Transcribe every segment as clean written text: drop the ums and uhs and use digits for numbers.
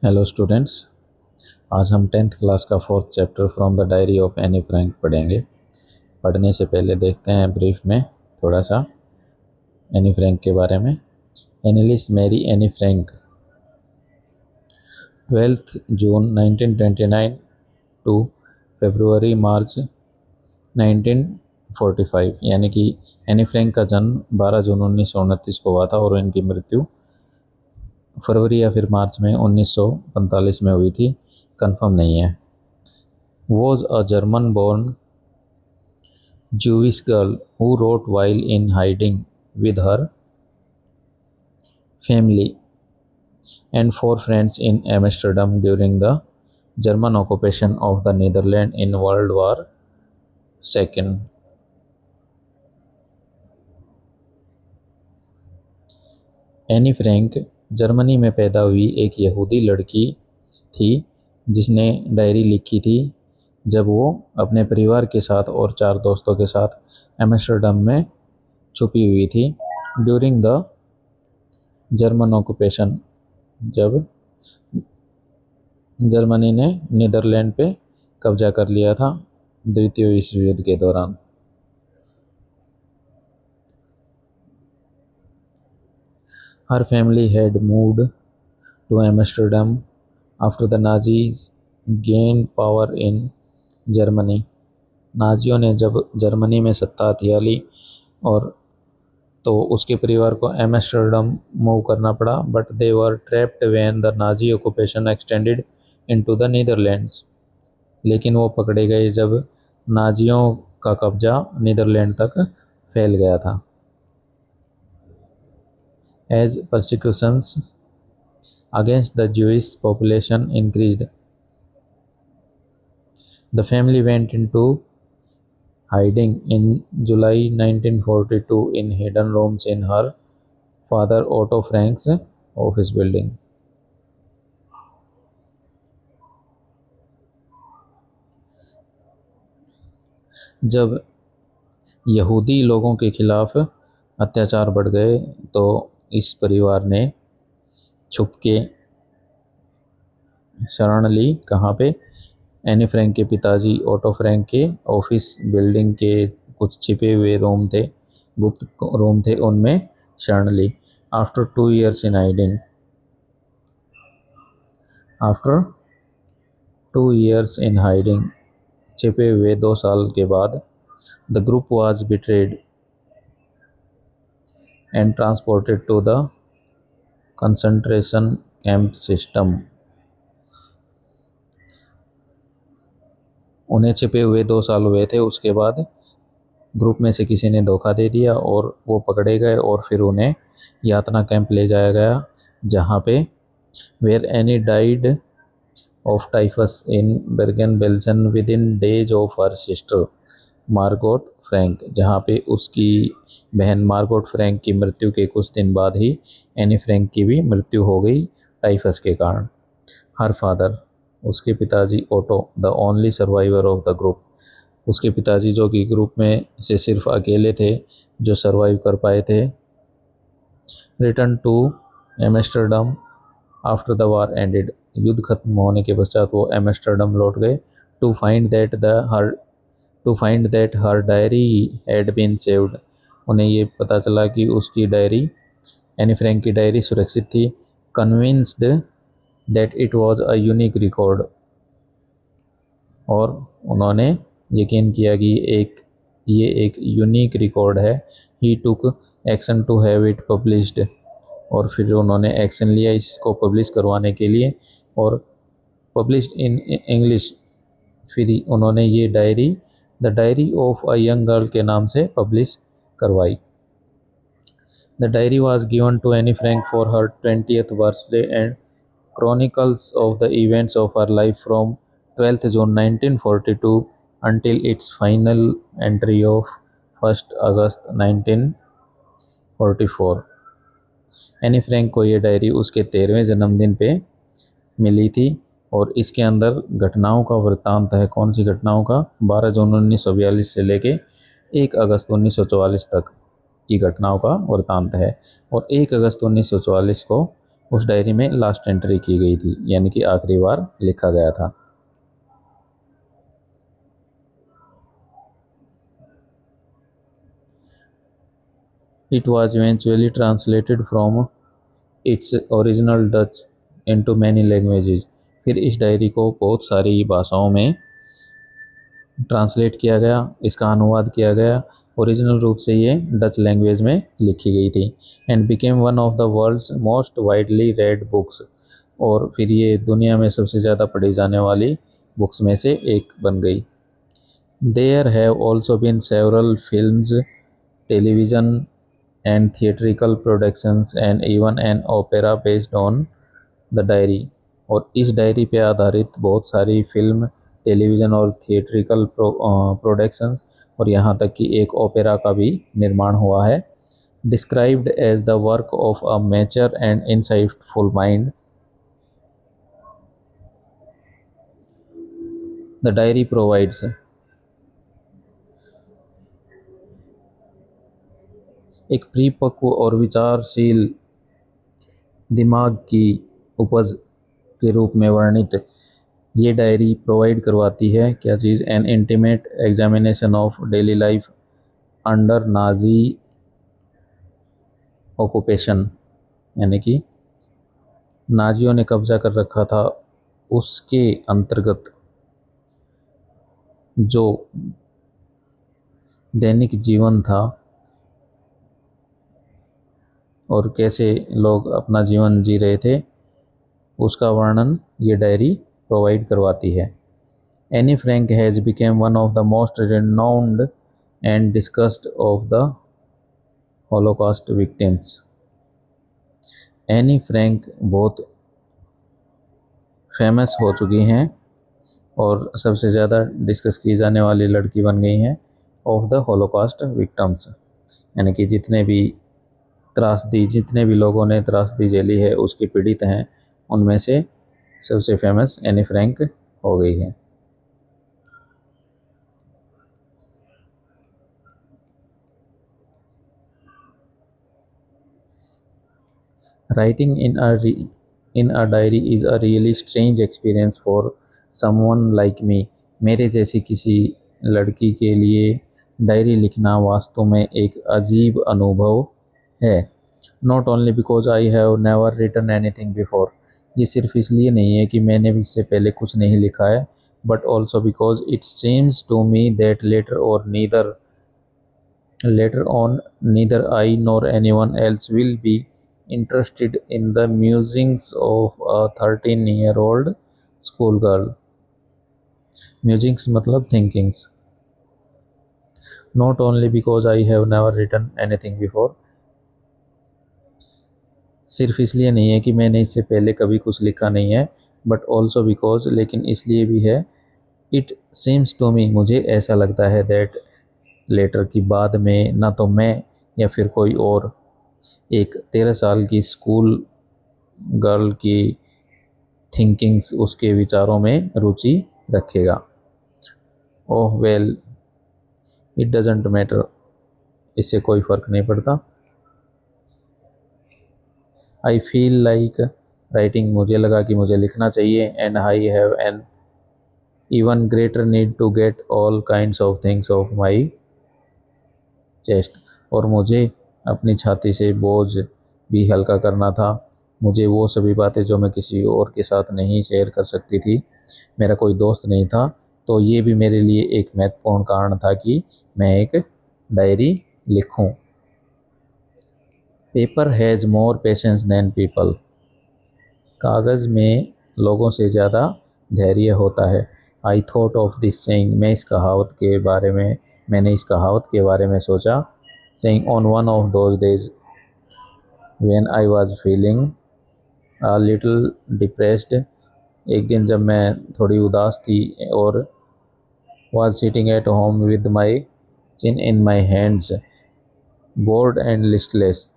Hello students. आज हम 10th class का 4th chapter from the diary of Anne Frank पढ़ेंगे। पढ़ने से पहले देखते हैं ब्रीफ में थोड़ा सा एनी फ्रैंक के बारे में। Annelies Marie Anne Frank 12th June 1929 to February March 1945, यानी कि एनी फ्रैंक का जन्म 12 जून 1929 को हुआ था और इनकी मृत्यु फरवरी या फिर मार्च में 1945 में हुई थी, कंफर्म नहीं है। Was a German born Jewish girl who wrote while in hiding with her family and 4 friends in Amsterdam during the German occupation of the Netherlands in World War II. Anne Frank Germany में पैदा हुई एक यहूदी लड़की थी जिसने diary लिखी थी जब वो अपने परिवार के साथ और 4 दोस्तों के साथ एम्स्टर्डम में छुपी हुई थी ड्यूरिंग द जर्मन ऑक्यूपेशन, जब जर्मनी ने नीदरलैंड पे कब्जा कर लिया था द्वितीय विश्व युद्ध के दौरान। हर family had moved to Amsterdam after the Nazis gain power in Germany. नाजियों ने जब जर्मनी में सत्ता हथिया ली और तो उसके परिवार को एम्स्टर्डम मूव करना पड़ा, but they were trapped when the Nazi occupation extended into the Netherlands. लेकिन वो पकड़े गए जब नाजियों का कब्जा नीदरलैंड तक फैल गया था। As persecutions against the Jewish population increased, the family went into hiding in July 1942 in hidden rooms in her father Otto Frank's office building. जब यहूदी लोगों के खिलाफ अत्याचार बढ़ गए तो इस परिवार ने छुप के शरण ली। कहाँ पे? एनी फ्रैंक के पिताजी ऑटो फ्रैंक के ऑफिस बिल्डिंग के कुछ छिपे हुए रूम थे, गुप्त रूम थे, उनमें शरण ली। After 2 years in hiding, after 2 years in hiding, छिपे हुए 2 साल के बाद, the group was betrayed and transported to the concentration camp system. उन्हें छिपे हुए 2 साल हुए थे, उसके बाद ग्रुप में से किसी ने धोखा दे दिया और वो पकड़े गए और फिर उन्हें यातना कैंप ले जाया गया, जहाँ पे where Anne died of typhus in Bergen Belsen within days of her sister Margot Frank, जहाँ पे उसकी बहन मार्गोट फ्रैंक की मृत्यु के कुछ दिन बाद ही एनी फ्रैंक की भी मृत्यु हो गई टाइफस के कारण। हर फादर, उसके पिताजी Otto, the only survivor of the group, उसके पिताजी जो कि ग्रुप में से सिर्फ अकेले थे जो सरवाइव कर पाए थे, return to Amsterdam after the war ended, युद्ध खत्म होने के पश्चात वो एम्स्टर्डम लौट गए। To find that her diary had been saved, उन्हें ये पता चला कि उसकी डायरी, एनी फ्रैंक की डायरी सुरक्षित थी। Convinced that it was a unique record, और उन्होंने यकीन किया कि ये एक यूनिक रिकॉर्ड है। He took action to have it published, और फिर उन्होंने एक्शन लिया इसको पब्लिश करवाने के लिए, और पब्लिश्ड इन इंग्लिश, फिर उन्होंने ये diary the diary of a young girl के नाम से पब्लिश करवाई। The diary was given to Anne Frank for her 20th birthday and chronicles of the events of her life from 12th June 1942 until its final entry of 1st August 1944। Anne Frank को ये diary उसके 13वें जन्मदिन पे मिली थी और इसके अंदर घटनाओं का वृत्तांत है। कौन सी घटनाओं का? 12 जून 1942 से लेके 1 अगस्त 1944 तक की घटनाओं का वृत्तांत है। और 1 अगस्त 1944 को उस डायरी में लास्ट एंट्री की गई थी, यानी कि आखिरी बार लिखा गया था। It was eventually translated from its original Dutch into many languages। फिर इस डायरी को बहुत सारी भाषाओं में ट्रांसलेट किया गया, इसका अनुवाद किया गया। ओरिजिनल रूप से ये डच लैंग्वेज में लिखी गई थी। And became one of the world's most widely read books. और फिर ये दुनिया में सबसे ज़्यादा पढ़ी जाने वाली बुक्स में से एक बन गई। There have also been several films, television and theatrical productions and even an opera based on the diary। और इस डायरी पे आधारित बहुत सारी फिल्म, टेलीविज़न और थिएट्रिकल प्रोडक्शंस और यहाँ तक कि एक ओपेरा का भी निर्माण हुआ है। Described as the work of a mature and insightful mind, the diary provides एक परिपक्व और विचारशील दिमाग की उपज के रूप में वर्णित ये डायरी प्रोवाइड करवाती है क्या चीज़, an intimate examination of daily life under Nazi occupation, यानी कि नाजियों ने कब्जा कर रखा था उसके अंतर्गत जो दैनिक जीवन था और कैसे लोग अपना जीवन जी रहे थे, उसका वर्णन ये डायरी प्रोवाइड करवाती है। Anne Frank has became one of the most renowned and discussed of the Holocaust victims. Anne Frank बहुत फेमस हो चुकी हैं और सबसे ज़्यादा डिस्कस की जाने वाली लड़की बन गई हैं ऑफ द हॉलोकॉस्ट विक्टिम्स, यानी कि जितने भी लोगों ने त्रासदी झेली है उसके पीड़ित हैं, उनमें से सबसे फेमस एनी फ्रैंक हो गई है। Writing in a diary is a really strange experience for someone like me। मेरे जैसी किसी लड़की के लिए डायरी लिखना वास्तव में एक अजीब अनुभव है। Not only because I have never written anything before। ये सिर्फ इसलिए नहीं है कि मैंने इससे पहले कुछ नहीं लिखा है, but also because it seems to me that later on neither I nor anyone else will be interested in the musings of a 13-year-old schoolgirl। Musings मतलब thinkings। Not only because I have never written anything before, सिर्फ इसलिए नहीं है कि मैंने इससे पहले कभी कुछ लिखा नहीं है, बट ऑल्सो बिकॉज, लेकिन इसलिए भी है, इट सीम्स टू मी, मुझे ऐसा लगता है, दैट लेटर की बाद में ना तो मैं या फिर कोई और एक 13 साल की स्कूल गर्ल की थिंकिंग्स, उसके विचारों में रुचि रखेगा। ओह वेल इट डजेंट मैटर, इससे कोई फ़र्क नहीं पड़ता। आई फील लाइक राइटिंग, मुझे लगा कि मुझे लिखना चाहिए। And I have an even greater need to get all kinds of things off my chest. और मुझे अपनी छाती से बोझ भी हल्का करना था, मुझे वो सभी बातें जो मैं किसी और के साथ नहीं शेयर कर सकती थी, मेरा कोई दोस्त नहीं था, तो ये भी मेरे लिए एक महत्वपूर्ण कारण था कि मैं एक डायरी लिखूं। Paper has more patience than people, कागज़ में लोगों से ज़्यादा धैर्य होता है। I thought of this saying, मैंने इस कहावत के बारे में सोचा। Saying on one of those days when I was feeling a little depressed, एक दिन जब मैं थोड़ी उदास थी और was sitting at home with my chin in my hands bored and listless,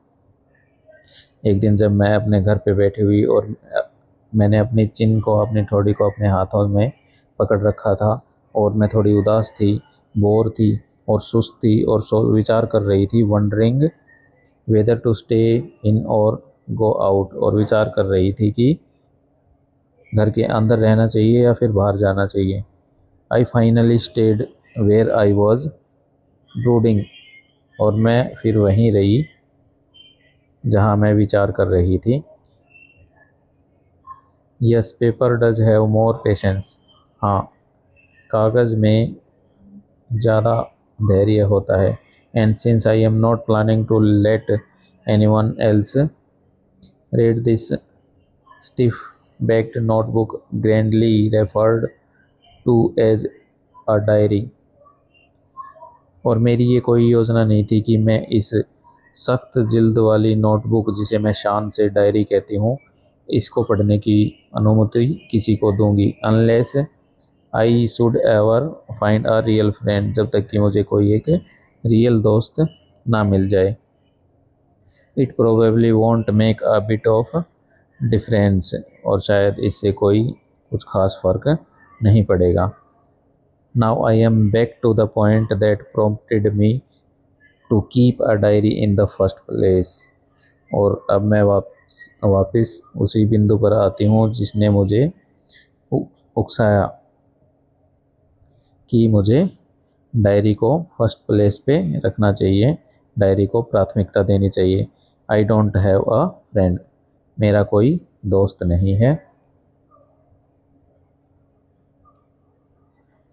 एक दिन जब मैं अपने घर पे बैठी हुई और मैंने अपनी चिन को, अपनी ठोड़ी को अपने हाथों में पकड़ रखा था और मैं थोड़ी उदास थी, बोर थी और सुस्त थी और विचार कर रही थी, wondering whether to stay in or go out, और विचार कर रही थी कि घर के अंदर रहना चाहिए या फिर बाहर जाना चाहिए। I finally stayed where I was brooding, और मैं फिर वहीं रही जहाँ मैं विचार कर रही थी। Yes paper does have more patience, हाँ कागज़ में ज़्यादा धैर्य होता है। And since I am not planning to let anyone else read this stiff backed notebook grandly referred to as a diary, और मेरी ये कोई योजना नहीं थी कि मैं इस सख्त जिल्द वाली नोटबुक, जिसे मैं शान से डायरी कहती हूँ, इसको पढ़ने की अनुमति किसी को दूंगी। Unless I should ever find a real friend, जब तक कि मुझे कोई एक रियल दोस्त ना मिल जाए। It probably won't make a bit of difference, और शायद इससे कोई कुछ खास फ़र्क नहीं पड़ेगा। Now I am back to the point that prompted me to keep a diary in the first place, और अब मैं वापस उसी बिंदु पर आती हूँ जिसने मुझे उकसाया कि मुझे डायरी को फर्स्ट प्लेस पे रखना चाहिए, डायरी को प्राथमिकता देनी चाहिए। I don't have a friend, मेरा कोई दोस्त नहीं है।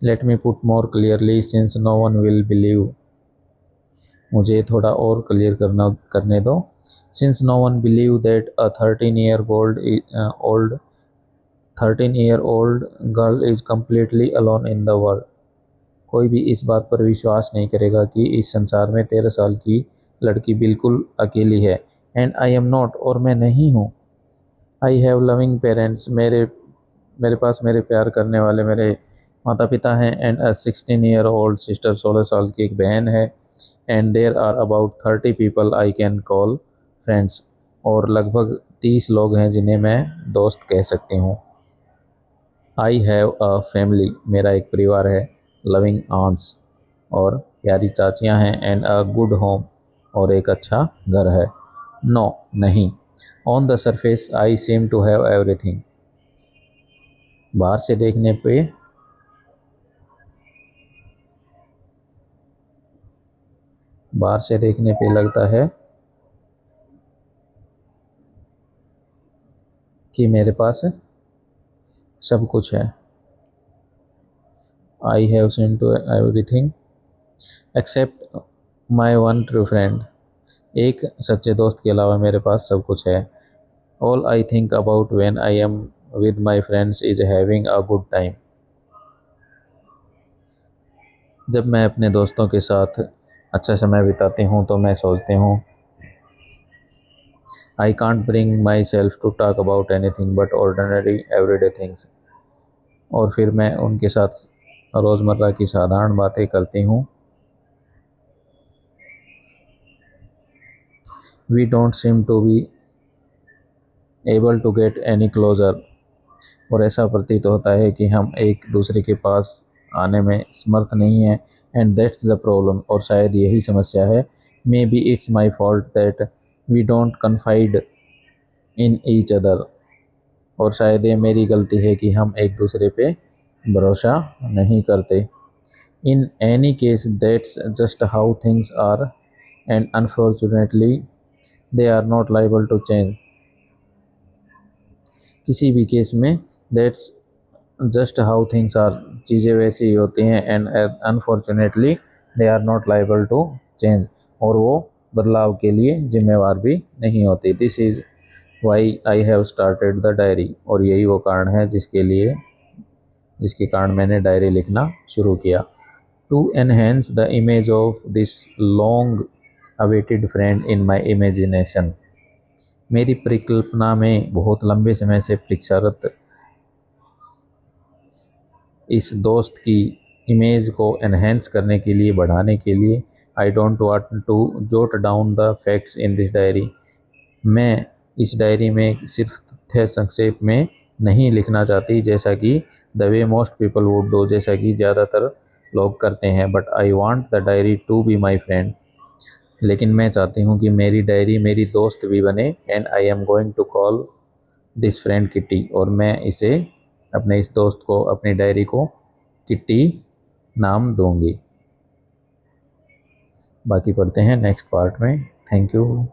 Let me put more clearly since no one will believe, मुझे थोड़ा और क्लियर करने दो। Since no one believe that a 13-year-old girl is completely alone in the world, कोई भी इस बात पर विश्वास नहीं करेगा कि इस संसार में 13 साल की लड़की बिल्कुल अकेली है। एंड आई एम नॉट, और मैं नहीं हूँ। आई हैव लविंग पेरेंट्स, मेरे पास मेरे प्यार करने वाले मेरे माता पिता हैं। एंड अ 16-year-old सिस्टर, 16 साल की एक बहन है। And there are about 30 people I can call friends, और लगभग 30 लोग हैं जिन्हें मैं दोस्त कह सकती हूँ। आई हैव अ फैमिली, मेरा एक परिवार है। लविंग आंट्स, और प्यारी चाचियाँ हैं। एंड अ गुड होम, और एक अच्छा घर है। नो नहीं, on the surface I seem to have everything, बाहर से देखने पे लगता है कि मेरे पास सब कुछ है। I have seem to everything except my one true friend, एक सच्चे दोस्त के अलावा मेरे पास सब कुछ है। All I think about when I am with my friends is having a good time, जब मैं अपने दोस्तों के साथ अच्छा समय बिताती हूँ तो मैं सोचती हूँ I can't bring myself to talk about anything but ordinary everyday things, और फिर मैं उनके साथ रोज़मर्रा की साधारण बातें करती हूँ। We don't seem to be able to get any closer, और ऐसा प्रतीत होता है कि हम एक दूसरे के पास आने में समर्थ नहीं हैं। एंड दैट्स द प्रॉब्लम, और शायद यही समस्या है। Maybe it's my fault that we don't confide in each other, और शायद ये मेरी गलती है कि हम एक दूसरे पे भरोसा नहीं करते। In any case that's just how things are, and unfortunately they are not liable to change, किसी भी केस में that's just how things are, चीज़ें वैसी ही होती हैं। And unfortunately they are not liable to change, और वो बदलाव के लिए जिम्मेवार भी नहीं होती। This is why I have started the diary, और यही वो कारण है जिसके कारण मैंने डायरी लिखना शुरू किया। To enhance the image of this long awaited friend in my imagination, मेरी परिकल्पना में बहुत लंबे समय से प्रतीक्षारत इस दोस्त की इमेज को एनहेंस करने के लिए, बढ़ाने के लिए, I don't want to jot down the facts in this diary, मैं इस डायरी में सिर्फ तथ्य संक्षेप में नहीं लिखना चाहती जैसा कि the way most people would do, जैसा कि ज़्यादातर लोग करते हैं। But I want the diary to be my friend, लेकिन मैं चाहती हूँ कि मेरी डायरी मेरी दोस्त भी बने। And I am going to call this friend Kitty, और मैं इसे अपने इस दोस्त को अपनी डायरी को किट्टी नाम दूंगी। बाकी पढ़ते हैं नेक्स्ट पार्ट में। Thank you.